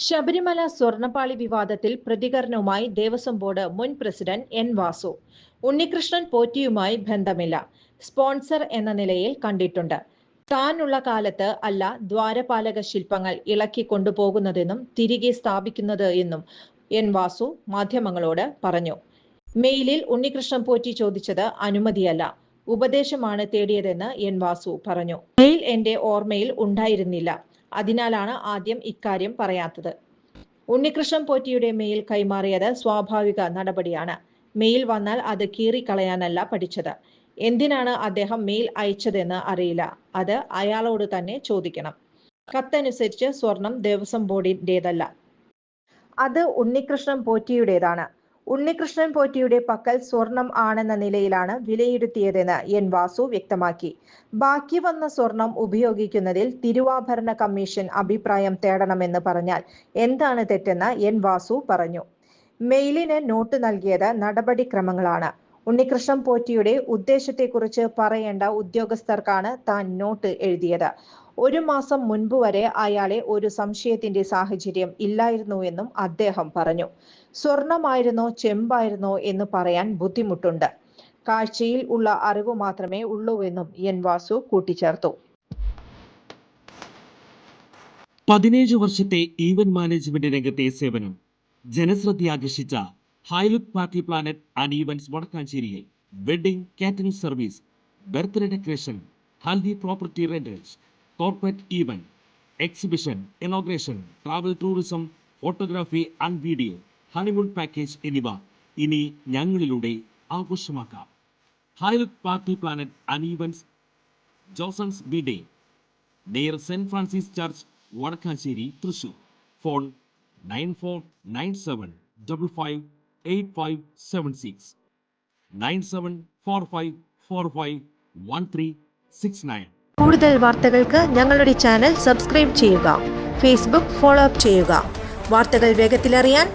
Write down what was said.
ശബരിമല സ്വർണ്ണപ്പാളി വിവാദത്തിൽ പ്രതികരണവുമായി ദേവസ്വം ബോർഡ് മുൻ പ്രസിഡന്റ് എൻ വാസു. ഉണ്ണികൃഷ്ണൻ പോറ്റിയുമായി ബന്ധമില്ല, സ്പോൺസർ എന്ന നിലയിൽ കണ്ടിട്ടുണ്ട്. താനുള്ള കാലത്ത് അല്ല ദ്വാരപാലക ശില്പങ്ങൾ ഇളക്കി കൊണ്ടുപോകുന്നതെന്നും തിരികെ സ്ഥാപിക്കുന്നത് എന്നും എൻ വാസു മാധ്യമങ്ങളോട് പറഞ്ഞു. മെയിലിൽ ഉണ്ണികൃഷ്ണൻ പോറ്റി ചോദിച്ചത് അനുമതിയല്ല, ഉപദേശമാണ് തേടിയതെന്ന് എൻ വാസു പറഞ്ഞു. മെയിൽ എന്റെ ഓർമ്മയിൽ ഉണ്ടായിരുന്നില്ല, അതിനാലാണ് ആദ്യം ഇക്കാര്യം പറയാത്തത്. ഉണ്ണികൃഷ്ണൻ പോറ്റിയുടെ മെയിൽ കൈമാറിയത് സ്വാഭാവിക നടപടിയാണ്. മെയിൽ വന്നാൽ അത് കീറിക്കളയാനല്ല പഠിച്ചത്. എന്തിനാണ് അദ്ദേഹം മെയിൽ അയച്ചതെന്ന് അറിയില്ല, അത് അയാളോട് തന്നെ ചോദിക്കണം. കത്തനുസരിച്ച് സ്വർണം ദേവസ്വം ബോർഡിന്റേതല്ല, അത് ഉണ്ണികൃഷ്ണൻ പോറ്റിയുടേതാണ്. ഉണ്ണികൃഷ്ണൻ പോറ്റിയുടെ പക്കൽ സ്വർണം ആണെന്ന നിലയിലാണ് വിലയിരുത്തിയതെന്ന് എൻ വാസു വ്യക്തമാക്കി. ബാക്കി വന്ന സ്വർണം ഉപയോഗിക്കുന്നതിൽ തിരുവാഭരണ കമ്മീഷൻ അഭിപ്രായം തേടണമെന്ന് പറഞ്ഞാൽ എന്താണ് തെറ്റെന്ന് എൻ വാസു പറഞ്ഞു. മെയിലിന് നോട്ട് നൽകിയത് നടപടിക്രമങ്ങളാണ്. ഉണ്ണികൃഷ്ണൻ പോറ്റിയുടെ ഉദ്ദേശത്തെക്കുറിച്ച് പറയേണ്ട ഉദ്യോഗസ്ഥർക്കാണ് താൻ നോട്ട് എഴുതിയത്. 1 മാസം മുൻപ് വരെ അയാളെ ഒരു സംശയത്തിന്റെ സാഹചര്യം ഇല്ലായിരുന്നുവെന്നും അദ്ദേഹം പറഞ്ഞു. സ്വർണമായിരുന്നോ ചെമ്പായിരുന്നോ എന്ന് പറയാൻ ബുദ്ധിമുട്ടുണ്ട്. കാഴ്ചയിൽ ഉള്ള അറിവ് മാത്രമേ ഉള്ളൂവെന്നും എൻ വാസു കൂട്ടിച്ചേർത്തു. 17 വർഷത്തെ ഈവന്റ് മാനേജ്മെന്റ് രംഗത്തെ സേവനം ജനശ്രദ്ധയാകർഷിച്ച Highlook party planet and events വടക്കാഞ്ചേരിയിൽ wedding catering service, birthday decoration, haldi property rentals, corporate event, exhibition, inauguration, travel tourism, photography and video, honeymoon package എന്നിവ ഇനി ഞങ്ങളിലൂടെ ആഘോഷമാക്കാം. Highlook party planet and events, ജോസൺസ് ബി ഡേ, near Saint Francis church, Vadakkanchery, Thrissur. Phone 9497558576 9745451369. കൂടുതൽ വാർത്തകൾക്ക് ഞങ്ങളുടെ ചാനൽ സബ്സ്ക്രൈബ് ചെയ്യുക. ഫേസ്ബുക്ക് ഫോളോ അപ്പ് ചെയ്യുക. വാർത്തകൾ വേഗത്തിലറിയാൻ